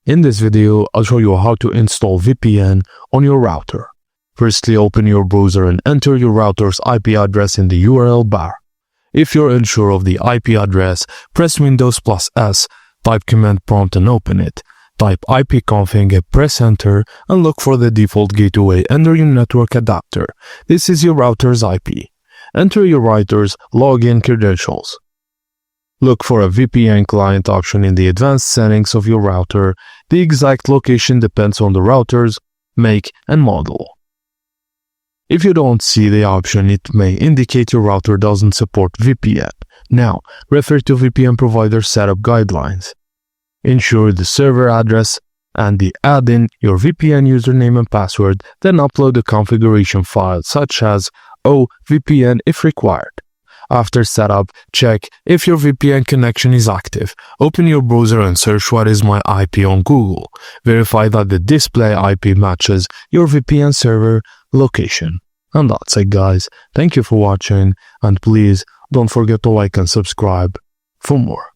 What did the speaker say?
In this video, I'll show you how to install VPN on your router. Firstly, open your browser and enter your router's IP address in the URL bar. If you're unsure of the IP address, press Windows plus S, type command prompt and open it. Type ipconfig, press enter, and look for the default gateway under your network adapter. This is your router's IP. Enter your router's login credentials. Look for a VPN client option in the advanced settings of your router. The exact location depends on the router's make and model. If you don't see the option, it may indicate your router doesn't support VPN. Now, refer to VPN provider setup guidelines. Ensure the server address and add in your VPN username and password, then upload the configuration file such as VPN if required. After setup, check if your VPN connection is active. Open your browser and search what is my IP on Google. Verify that the display IP matches your VPN server location. And that's it, guys. Thank you for watching, and please don't forget to like and subscribe for more.